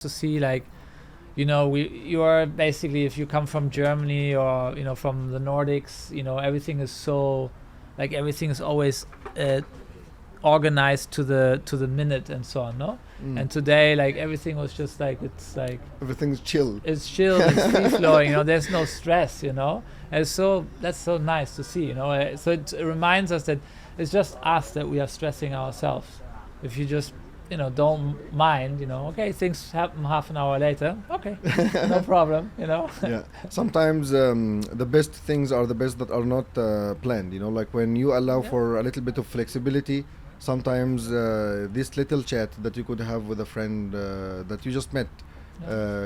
to see, like, you are basically, if you come from Germany or from the Nordics, everything is so, like, everything is always organized to the minute and so on, no? And today, like, everything was just like, it's like everything's chill. It's chill, it's free flowing, there's no stress, and so that's so nice to see, so it reminds us that it's just us that we are stressing ourselves. If you just don't mind, okay, things happen half an hour later, okay, no problem, Yeah, sometimes the best things are the best that are not planned, like when you allow for a little bit of flexibility. Sometimes this little chat that you could have with a friend that you just met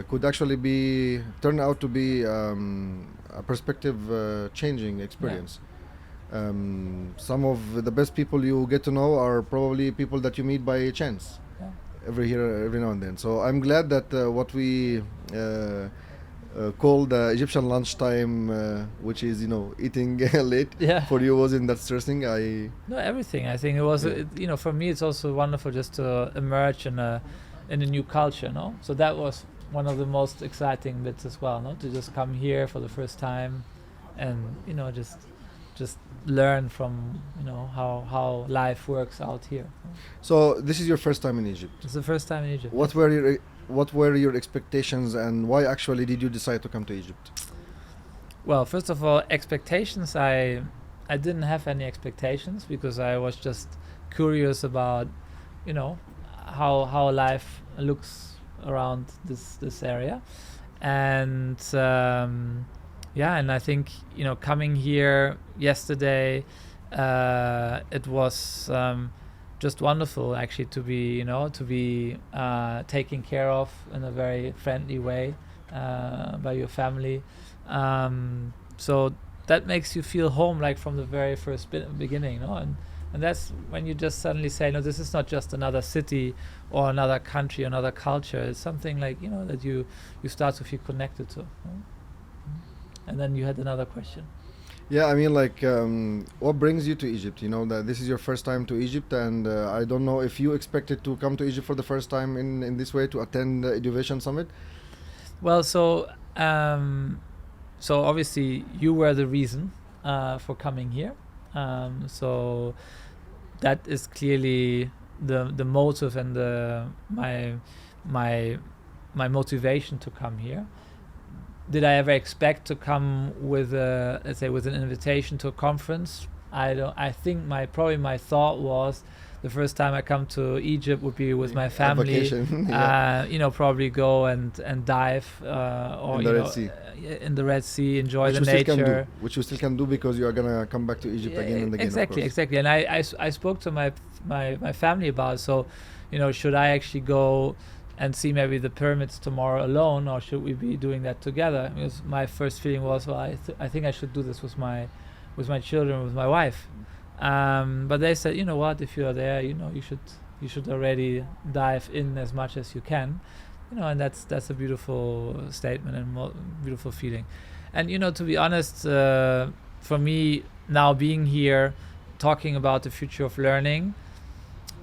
could actually turn out to be a perspective changing experience. Some of the best people you get to know are probably people that you meet by chance every now and then. So I'm glad that what we call the Egyptian lunchtime, which is eating late, for you wasn't that stressing. No, everything. I think it was for me it's also wonderful just to emerge in a new culture, no? So that was one of the most exciting bits as well, no? To just come here for the first time and just learn from how life works out here. So this is your first time in Egypt? It's the first time in Egypt. What were your expectations, and why actually did you decide to come to Egypt? Well, first of all, expectations, I didn't have any expectations, because I was just curious about how life looks around this area. And and I think coming here yesterday, it was just wonderful actually to be taken care of in a very friendly way by your family. So that makes you feel home, like from the very first beginning, and that's when you just suddenly say, no, this is not just another city or another country, another culture. It's something like that you start to feel connected to. And then you had another question. Yeah, I mean, like, what brings you to Egypt? That this is your first time to Egypt, and I don't know if you expected to come to Egypt for the first time in this way, to attend the EduVation Summit. Well, so obviously you were the reason for coming here. So that is clearly the motive and my motivation to come here. Did I ever expect to come with an invitation to a conference? I don't. I think my thought was the first time I come to Egypt would be with my family. Vacation, probably go and dive or in the Red Sea. In the Red Sea, enjoy the nature. Which you still can do, because you are gonna come back to Egypt again and again. Exactly. And I spoke to my family about it. So, should I actually go and see maybe the pyramids tomorrow alone, or should we be doing that together? Because my first feeling was, well, I think I should do this with my children, with my wife. But they said, you know what, if you are there, you should already dive in as much as you can, and that's a beautiful statement and beautiful feeling. And to be honest, for me now being here, talking about the future of learning,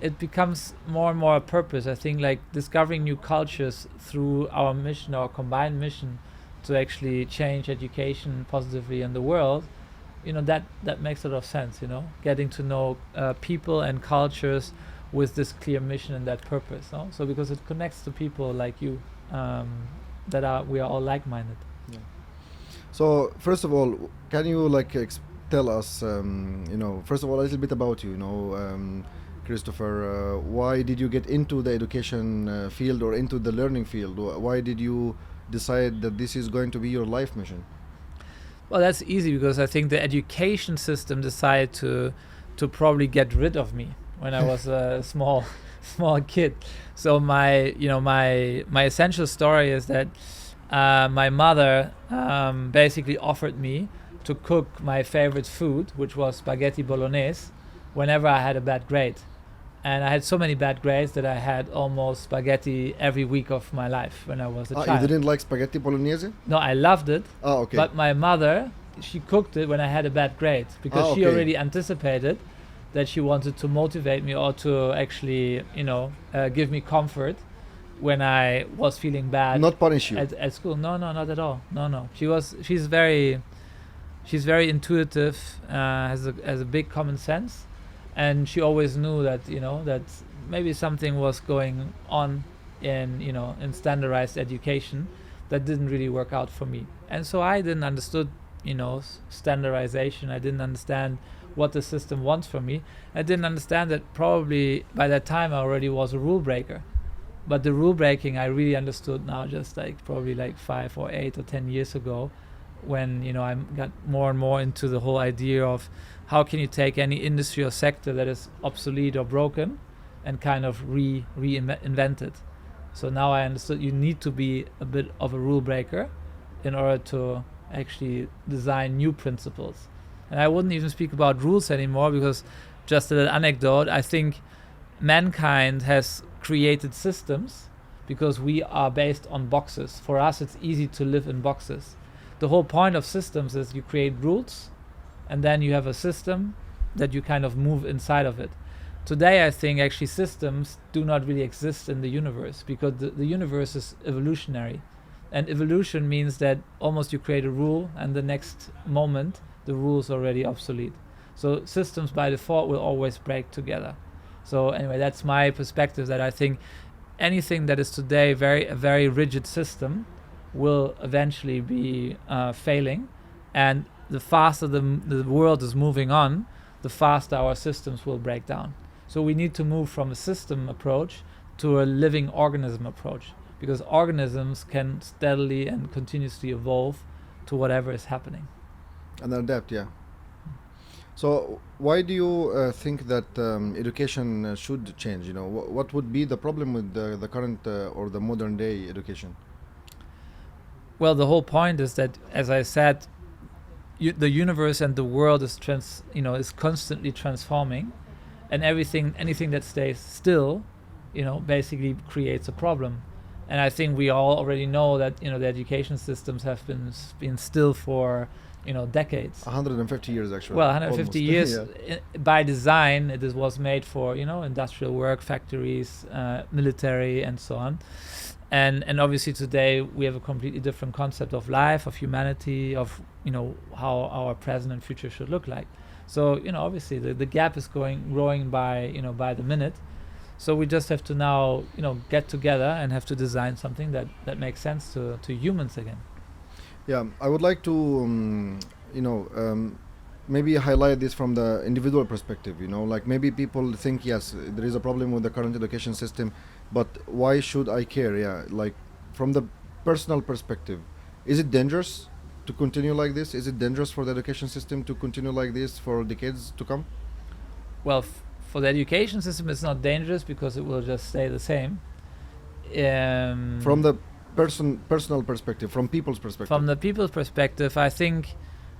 it becomes more and more a purpose. I think, like, discovering new cultures through our mission, our combined mission to actually change education positively in the world, that makes a lot of sense, getting to know people and cultures with this clear mission and that purpose, no? So because it connects to people like you, we are all like-minded. Yeah. So first of all, can you tell us, first of all, a little bit about you, Christopher, why did you get into the education field or into the learning field? Why did you decide that this is going to be your life mission? Well, that's easy, because I think the education system decided to probably get rid of me when I was a small kid. So my essential story is that my mother basically offered me to cook my favorite food, which was spaghetti bolognese, whenever I had a bad grade. And I had so many bad grades that I had almost spaghetti every week of my life when I was a child. You didn't like spaghetti bolognese? No, I loved it. Oh, okay. But my mother, she cooked it when I had a bad grade, because she already anticipated that she wanted to motivate me, or to actually, give me comfort when I was feeling bad. Not punish you. At school. No, not at all. No. She's very intuitive, has a big common sense, and she always knew that that maybe something was going on in standardized education that didn't really work out for me. And so I didn't understood standardization. I didn't understand what the system wants from me. I didn't understand that probably by that time I already was a rule breaker. But the rule breaking I really understood now, just probably 5 or 8 or 10 years ago, when I got more and more into the whole idea of how can you take any industry or sector that is obsolete or broken and kind of reinvent it. So now I understood you need to be a bit of a rule breaker in order to actually design new principles. And I wouldn't even speak about rules anymore, because just a little anecdote, I think mankind has created systems because we are based on boxes. For us, it's easy to live in boxes. The whole point of systems is you create rules, and then you have a system that you kind of move inside of it. Today, I think actually systems do not really exist in the universe, because the universe is evolutionary. And evolution means that almost you create a rule, and the next moment, the rule is already obsolete. So systems by default will always break together. So anyway, that's my perspective, that I think anything that is today a very rigid system will eventually be failing. And the faster the world is moving on, the faster our systems will break down. So we need to move from a system approach to a living organism approach, because organisms can steadily and continuously evolve to whatever is happening. And adapt, yeah. So why do you think that education should change? What would be the problem with the current or the modern day education? Well, the whole point is that, as I said, the universe and the world is is constantly transforming, and anything that stays still, basically creates a problem. And I think we all already know that the education systems have been still for decades. 150 years, actually. Well, 150 almost. years. Yeah. By design, it was made for industrial work, factories, military, and so on. And obviously today we have a completely different concept of life, of humanity, of how our present and future should look like. So obviously the gap is growing by the minute. So we just have to now get together and have to design something that makes sense to humans again. Yeah, I would like to maybe highlight this from the individual perspective. Like maybe people think, yes, there is a problem with the current education system, but why should I care? Yeah, like from the personal perspective, is it dangerous to continue like this? Is it dangerous for the education system to continue like this for decades to come? Well, for the education system, it's not dangerous because it will just stay the same. From the personal perspective, from people's perspective. From the people's perspective, I think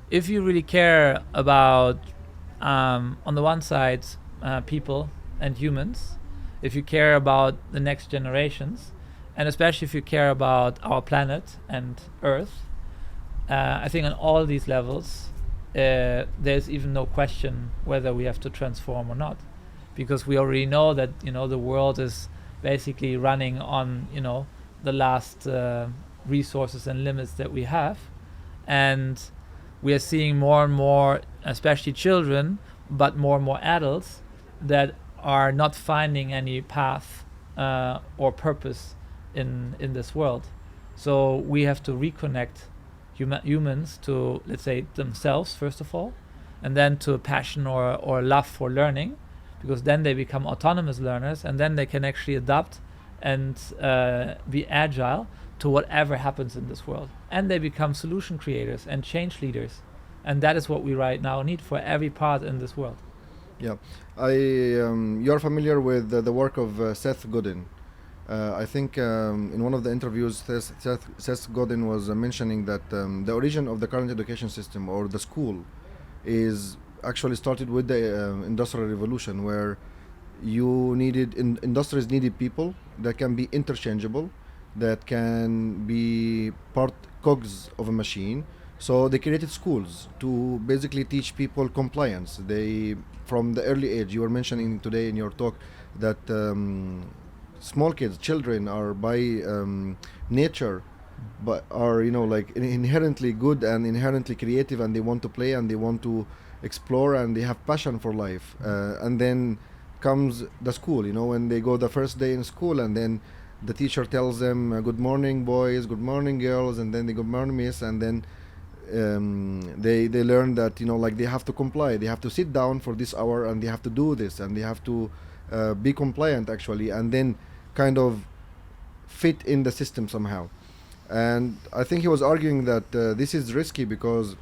if you really care about, on the one side, people and humans, if you care about the next generations, and especially if you care about our planet and Earth, I think on all these levels, there's even no question whether we have to transform or not, because we already know that the world is basically running on the last resources and limits that we have, and we are seeing more and more, especially children, but more and more adults that are not finding any path or purpose in this world. So we have to reconnect humans to, let's say, themselves first of all, and then to a passion or love for learning, because then they become autonomous learners, and then they can actually adapt and be agile to whatever happens in this world, and they become solution creators and change leaders, and that is what we right now need for every part in this world. Yeah, you're familiar with the work of Seth Godin. I think in one of the interviews, Seth Godin was mentioning that the origin of the current education system, or the school, is actually started with the Industrial Revolution, where industries needed people that can be interchangeable, that can be part cogs of a machine. So they created schools to basically teach people compliance. They, from the early age, you were mentioning today in your talk that small kids, children are by nature, but are like inherently good and inherently creative, and they want to play and they want to explore and they have passion for life. And then comes the school, when they go the first day in school, and then the teacher tells them, good morning boys, good morning girls, and then they good morning miss, and then they learn that like they have to comply, they have to sit down for this hour and they have to do this and they have to be compliant actually, and then kind of fit in the system somehow. And I think he was arguing that this is risky because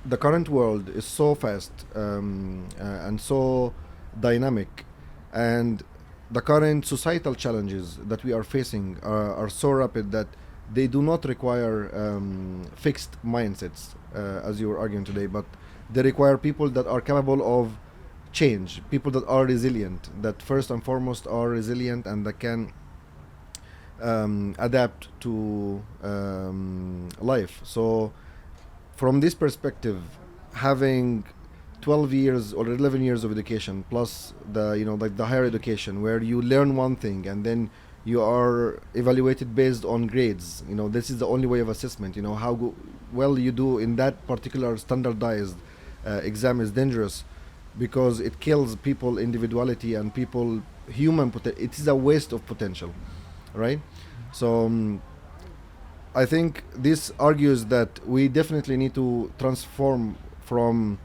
the current world is so fast and so dynamic, and the current societal challenges that we are facing are so rapid that they do not require fixed mindsets, as you were arguing today, but they require people that are capable of change, people that are resilient, that first and foremost are resilient and that can adapt to life. So from this perspective, having 12 years or 11 years of education plus the like the higher education where you learn one thing and then you are evaluated based on grades, this is the only way of assessment, how well you do in that particular standardized exam is dangerous because it kills people individuality and people human it is a waste of potential, right? So I think this argues that we definitely need to transform from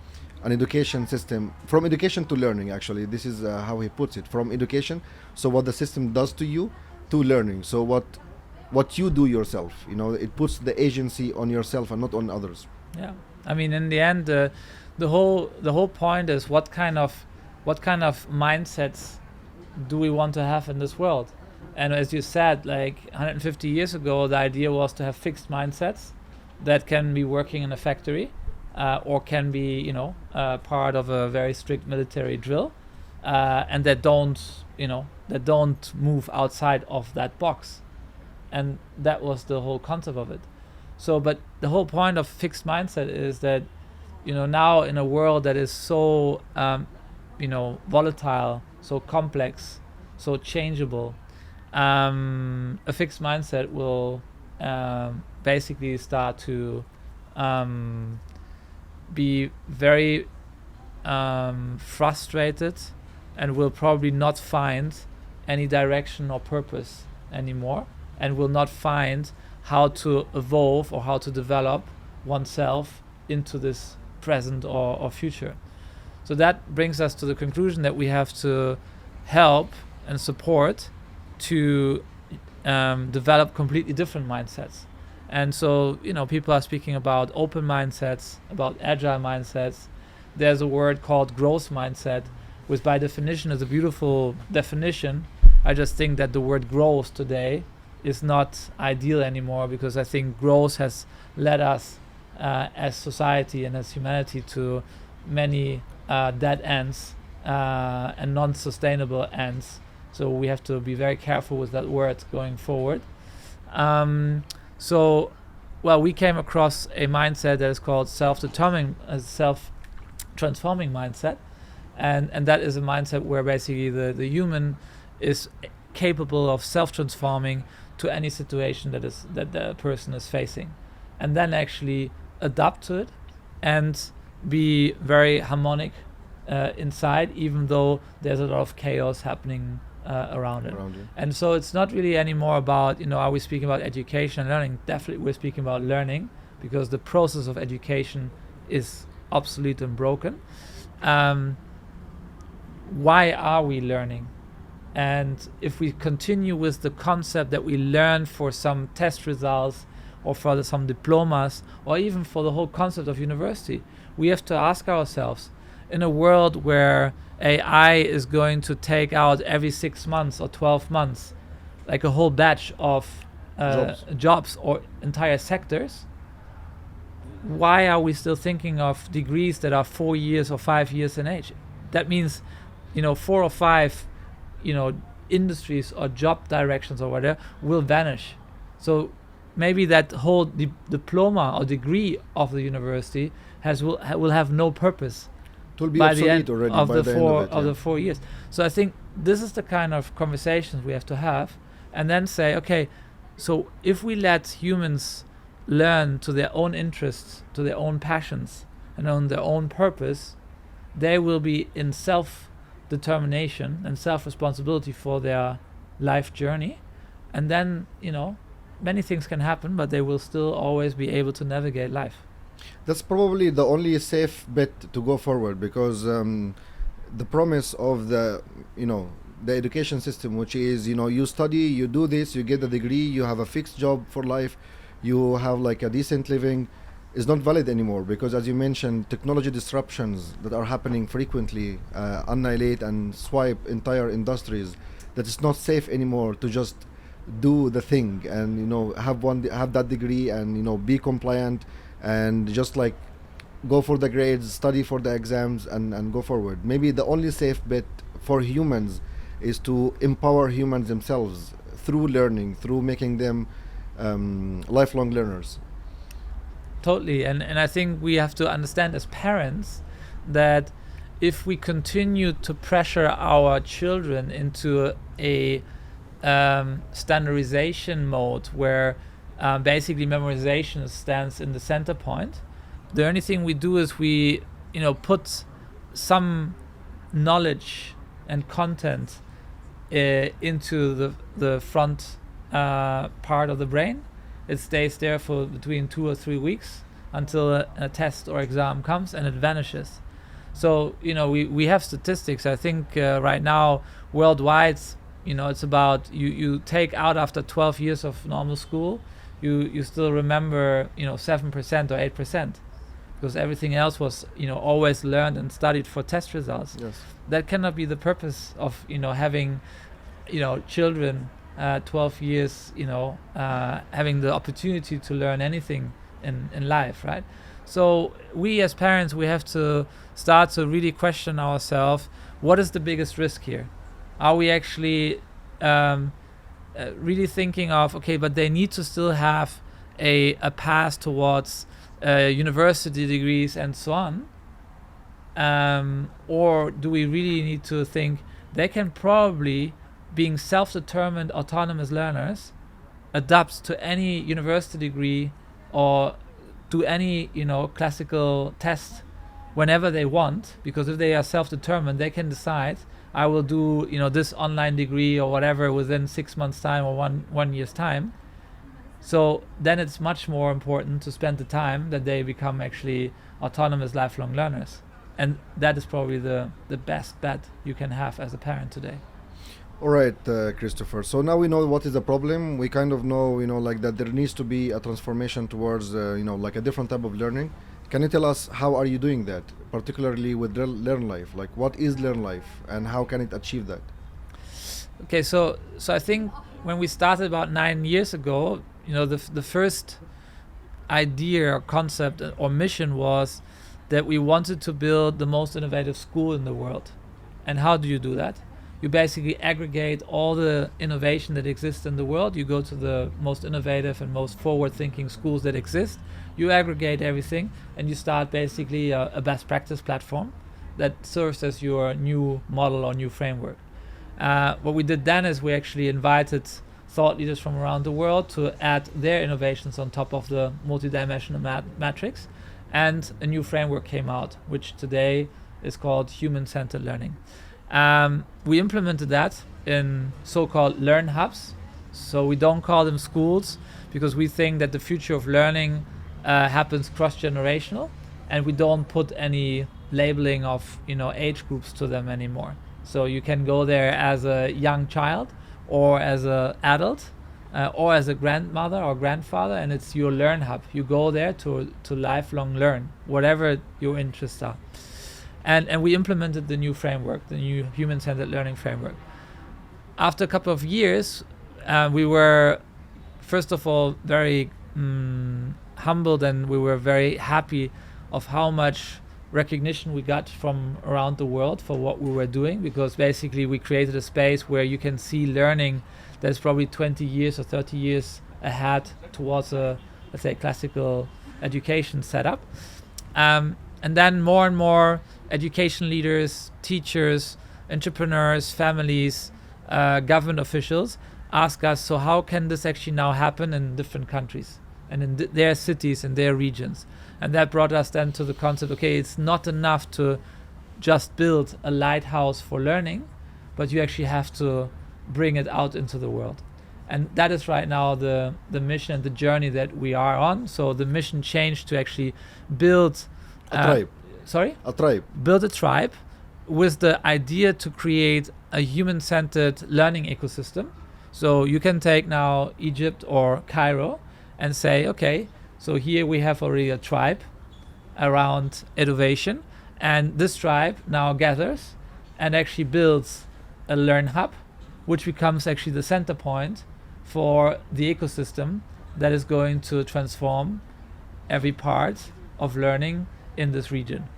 an education system, from education to learning. Actually, this is how he puts it, from education, so what the system does to you, to learning, so what you do yourself. It puts the agency on yourself and not on others. Yeah, I mean, in the end, the whole point is what kind of mindsets do we want to have in this world? And as you said, like 150 years ago, the idea was to have fixed mindsets that can be working in a factory or can be, part of a very strict military drill, and that don't move outside of that box. And that was the whole concept of it. So, but the whole point of fixed mindset is that, now in a world that is so, volatile, so complex, so changeable, a fixed mindset will basically start to be very frustrated and will probably not find any direction or purpose anymore, and will not find how to evolve or how to develop oneself into this present or future. So that brings us to the conclusion that we have to help and support to develop completely different mindsets. And so, people are speaking about open mindsets, about agile mindsets. There's a word called growth mindset, which by definition is a beautiful definition. I just think that the word growth today is not ideal anymore, because I think growth has led us as society and as humanity to many dead ends and non-sustainable ends. So we have to be very careful with that word going forward. We came across a mindset that is called self-transforming mindset, and that is a mindset where basically the human is capable of self-transforming to any situation that the person is facing, and then actually adapt to it and be very harmonic inside, even though there's a lot of chaos happening around it. And so it's not really anymore about, are we speaking about education and learning? Definitely we're speaking about learning, because the process of education is obsolete and broken. Why are we learning? And if we continue with the concept that we learn for some test results or for some diplomas or even for the whole concept of university, we have to ask ourselves, in a world where AI is going to take out every 6 months or 12 months, like a whole batch of jobs or entire sectors, why are we still thinking of degrees that are 4 years or 5 years in age? That means, 4 or 5, industries or job directions or whatever will vanish. So maybe that whole diploma or degree of the university will have no purpose, It will be by the obsolete end already of by the the four end of it. of the 4 years. So I think this is the kind of conversations we have to have, and then say, okay, so if we let humans learn to their own interests, to their own passions, and on their own purpose, they will be in self-determination and self-responsibility for their life journey, and then many things can happen, but they will still always be able to navigate life. That's probably the only safe bet to go forward, because the promise of the education system, which is you study, you do this, you get a degree, you have a fixed job for life, you have like a decent living, is not valid anymore, because as you mentioned, technology disruptions that are happening frequently annihilate and swipe entire industries, that it's not safe anymore to just do the thing and have that degree and be compliant and just like go for the grades, study for the exams, and go forward. Maybe the only safe bet for humans is to empower humans themselves through learning, through making them lifelong learners. Totally, and I think we have to understand as parents that if we continue to pressure our children into a standardization mode where basically memorization stands in the center point, the only thing we do is we put some knowledge and content into the front part of the brain. It stays there for between 2 or 3 weeks until a test or exam comes, and it vanishes. So we have statistics. I think right now worldwide, it's about you take out after 12 years of normal school, you still remember 7% or 8%, because everything else was always learned and studied for test results. Yes. That cannot be the purpose of having children 12 years having the opportunity to learn anything in life, right? So we as parents, we have to start to really question ourselves, what is the biggest risk here? Are we actually really thinking of, okay, but they need to still have a path towards university degrees and so on, or do we really need to think they can probably, being self-determined autonomous learners, adapt to any university degree or do any classical test whenever they want, because if they are self-determined, they can decide, I will do this online degree or whatever within 6 months time or one year's time. So then it's much more important to spend the time that they become actually autonomous lifelong learners, and that is probably the best bet you can have as a parent today. All right, Christopher. So now we know what is the problem. We kind of know, like that there needs to be a transformation towards, like a different type of learning. Can you tell us how are you doing that, particularly with LearnLife? Like, what is LearnLife and how can it achieve that? Okay, so I think when we started about 9 years ago, the first idea or concept or mission was that we wanted to build the most innovative school in the world. And how do you do that? You basically aggregate all the innovation that exists in the world. You go to the most innovative and most forward-thinking schools that exist. You aggregate everything, and you start basically a best practice platform that serves as your new model or new framework. What we did then is we actually invited thought leaders from around the world to add their innovations on top of the multidimensional matrix, and a new framework came out, which today is called human-centered learning. We implemented that in so-called learn hubs. So we don't call them schools, because we think that the future of learning happens cross-generational, and we don't put any labeling of age groups to them anymore. So you can go there as a young child, or as an adult, or as a grandmother or grandfather, and it's your learn hub. You go there to lifelong learn, whatever your interests are. And we implemented the new framework, the new human-centered learning framework. After a couple of years, we were, first of all, very humbled, and we were very happy of how much recognition we got from around the world for what we were doing, because basically we created a space where you can see learning that's probably 20 years or 30 years ahead towards a, let's say, classical education setup. And then more and more education leaders, teachers, entrepreneurs, families, government officials ask us, so how can this actually now happen in different countries and in their cities and their regions? And that brought us then to the concept, okay, it's not enough to just build a lighthouse for learning, but you actually have to bring it out into the world. And that is right now the mission and the journey that we are on. So the mission changed to actually build a tribe. Sorry? A tribe. Build a tribe with the idea to create a human-centered learning ecosystem. So you can take now Egypt or Cairo and say, okay, so here we have already a tribe around EduVation, and this tribe now gathers and actually builds a Learn Hub, which becomes actually the center point for the ecosystem that is going to transform every part of learning in this region.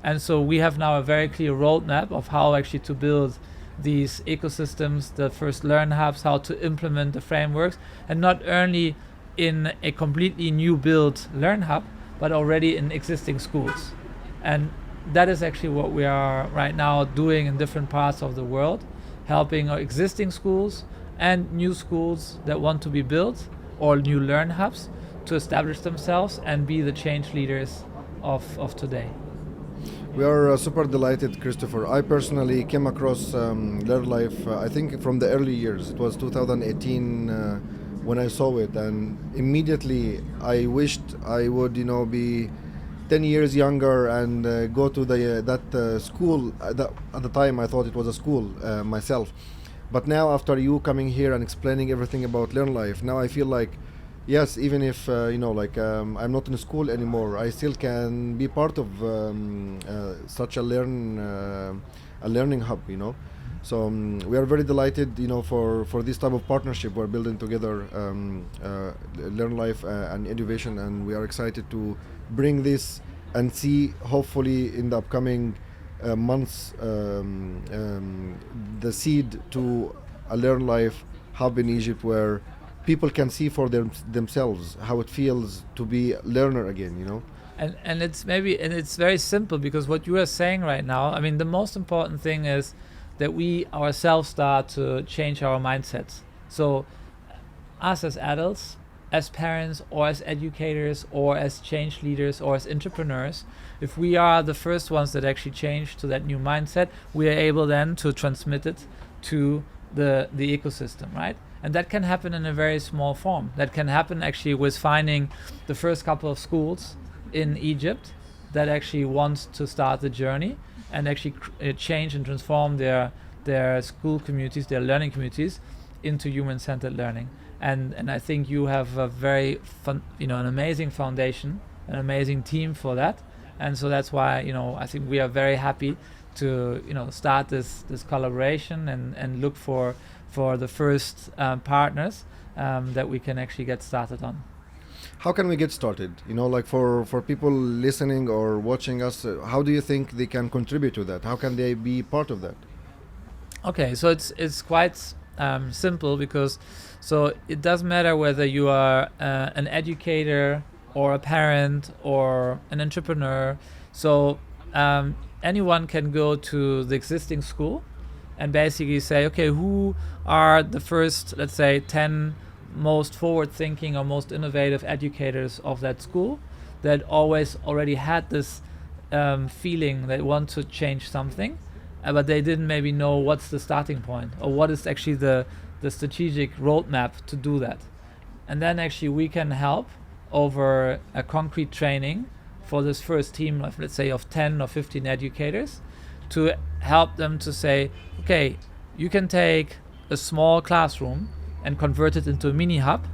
And so we have now a very clear roadmap of how actually to build these ecosystems, the first Learn Hubs, how to implement the frameworks, and not only in a completely new built Learn Hub, but already in existing schools. And that is actually what we are right now doing in different parts of the world, helping our existing schools and new schools that want to be built, or new Learn Hubs, to establish themselves and be the change leaders of today. We are super delighted, Christopher. I personally came across LearnLife, I think from the early years. It was 2018 when I saw it, and immediately I wished I would, be 10 years younger and go to that school. At the time, I thought it was a school myself. But now, after you coming here and explaining everything about LearnLife, now I feel like, yes, even if I'm not in school anymore, I still can be part of such a learning hub. So we are very delighted, for this type of partnership we're building together, LearnLife and EduVation, and we are excited to bring this and see, hopefully, in the upcoming months, the seed to a LearnLife hub in Egypt, where people can see for themselves how it feels to be a learner again. And it's very simple, because what you are saying right now, I mean, the most important thing is that we ourselves start to change our mindsets. So us as adults, as parents, or as educators, or as change leaders, or as entrepreneurs, if we are the first ones that actually change to that new mindset, we are able then to transmit it to the ecosystem, right? And that can happen in a very small form. That can happen actually with finding the first couple of schools in Egypt that actually want to start the journey and actually change and transform their school communities, their learning communities, into human-centered learning. And I think you have a very fun, an amazing foundation, an amazing team for that. And so that's why, I think we are very happy to, start this collaboration and look for the first partners that we can actually get started on. How can we get started? For people listening or watching us, how do you think they can contribute to that? How can they be part of that? Okay, so it's quite simple, because so it doesn't matter whether you are an educator or a parent or an entrepreneur. So anyone can go to the existing school and basically say, okay, who are the first, let's say, 10 most forward-thinking or most innovative educators of that school that already had this feeling they want to change something, but they didn't maybe know what's the starting point or what is actually the strategic roadmap to do that. And then actually we can help over a concrete training for this first team of, let's say, of 10 or 15 educators, to help them to say, okay, you can take a small classroom and convert it into a mini hub,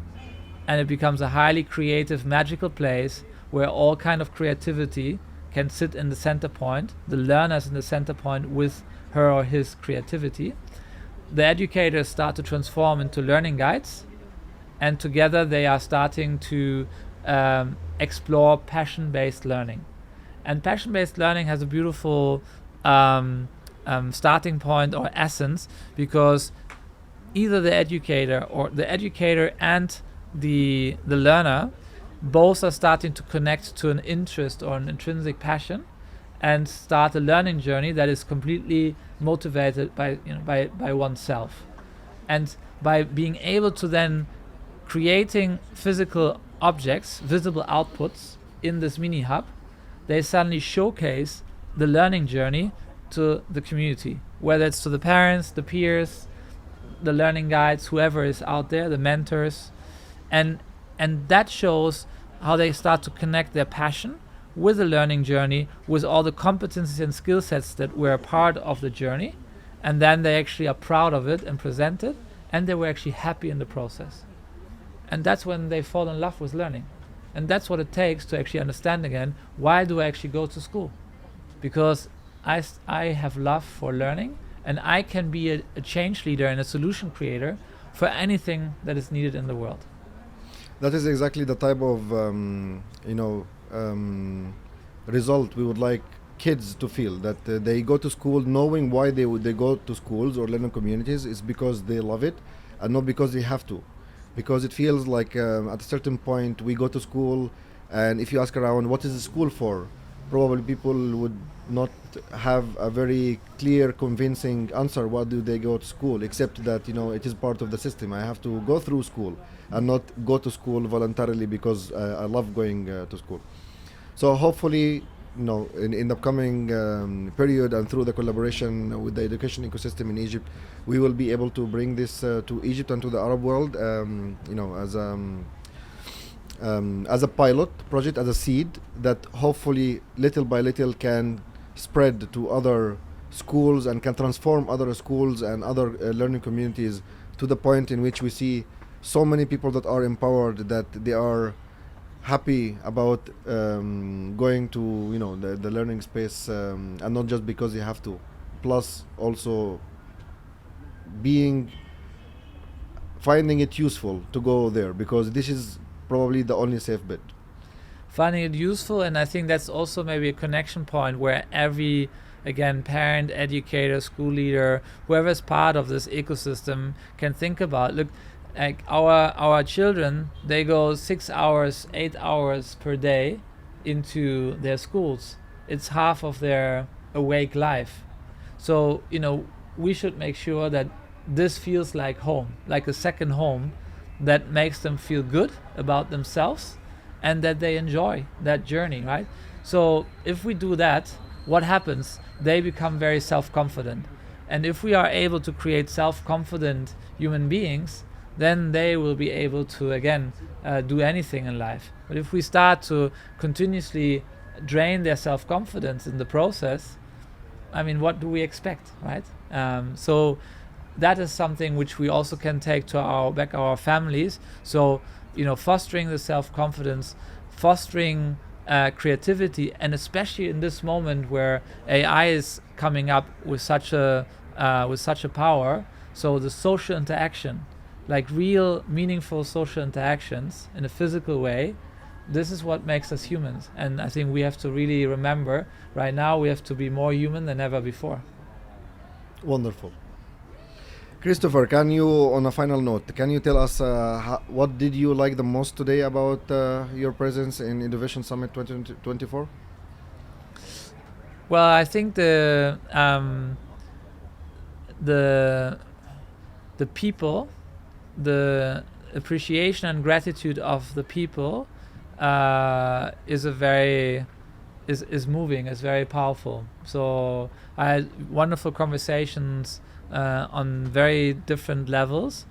and it becomes a highly creative, magical place where all kind of creativity can sit in the center point, the learners in the center point with her or his creativity. The educators start to transform into learning guides, and together they are starting to explore passion-based learning. And passion-based learning has a beautiful starting point or essence, because either the educator and the learner both are starting to connect to an interest or an intrinsic passion, and start a learning journey that is completely motivated by oneself. And by being able to then creating physical objects, visible outputs in this mini hub, they suddenly showcase the learning journey to the community, whether it's to the parents, the peers, the learning guides, whoever is out there, the mentors, and that shows how they start to connect their passion with the learning journey, with all the competencies and skill sets that were a part of the journey, and then they actually are proud of it and present it, and they were actually happy in the process. And that's when they fall in love with learning. And that's what it takes to actually understand again, why do I actually go to school? Because I have love for learning, and I can be a change leader and a solution creator for anything that is needed in the world. That is exactly the type of result we would like kids to feel, that they go to school knowing why they go to schools or learning communities is because they love it and not because they have to. Because it feels like at a certain point we go to school, and if you ask around what is the school for, probably people would not have a very clear, convincing answer. What do they go to school? Except that it is part of the system. I have to go through school and not go to school voluntarily because I love going to school. So hopefully, in the coming period and through the collaboration with the education ecosystem in Egypt, we will be able to bring this to Egypt and to the Arab world, as a pilot project, as a seed that hopefully little by little can spread to other schools and can transform other schools and other learning communities to the point in which we see so many people that are empowered, that they are happy about going to the learning space, and not just because they have to, plus also finding it useful to go there, because this is probably the only safe bet. Finding it useful, and I think that's also maybe a connection point where every, again, parent, educator, school leader, whoever is part of this ecosystem can think about, look, like our children, they go 6 hours, 8 hours per day into their schools. It's half of their awake life. So, we should make sure that this feels like home, like a second home, that makes them feel good about themselves and that they enjoy that journey, right? So if we do that, what happens? They become very self-confident. And if we are able to create self-confident human beings, then they will be able to, again, do anything in life. But if we start to continuously drain their self-confidence in the process, I mean, what do we expect, right? So that is something which we also can take to our families. So, fostering the self-confidence, fostering creativity, and especially in this moment where AI is coming up with such a power. So the social interaction, like real meaningful social interactions in a physical way, this is what makes us humans. And I think we have to really remember, right now we have to be more human than ever before. Wonderful. Christopher, can you, on a final note, can you tell us what did you like the most today about your presence in EduVation Summit 2024? Well, I think the people, the appreciation and gratitude of the people is moving, is very powerful. So I had wonderful conversations on very different levels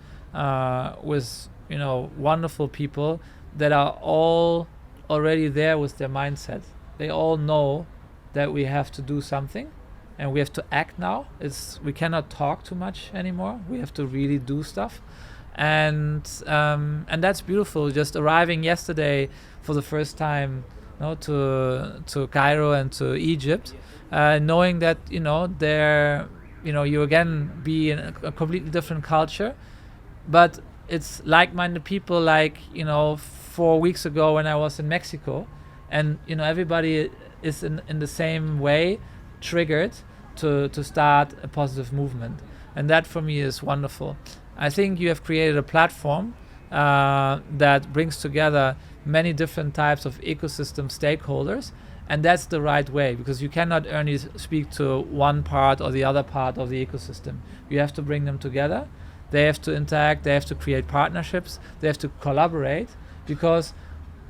with wonderful people that are all already there with their mindset. They all know that we have to do something and we have to act now. We cannot talk too much anymore. We have to really do stuff. And that's beautiful. Just arriving yesterday for the first time to Cairo and to Egypt, knowing that there you again be in a completely different culture, but it's like-minded people, like 4 weeks ago when I was in Mexico, and everybody is in the same way triggered to start a positive movement, and that for me is wonderful. I think you have created a platform that brings together many different types of ecosystem stakeholders, And that's the right way, because you cannot only speak to one part or the other part of the ecosystem. You have to bring them together. They have to interact, they have to create partnerships, they have to collaborate, because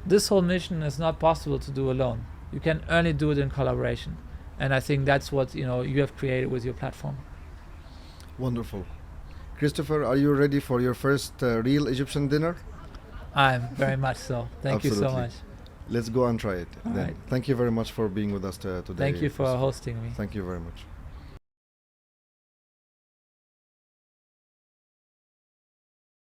this whole mission is not possible to do alone. You can only do it in collaboration. And I think that's what you have created with your platform. Wonderful. Christopher, are you ready for your first real Egyptian dinner? I'm very much so. Thank you so much. Let's go and try it. All right. Thank you very much for being with us today. Thank you for hosting me. Thank you very much.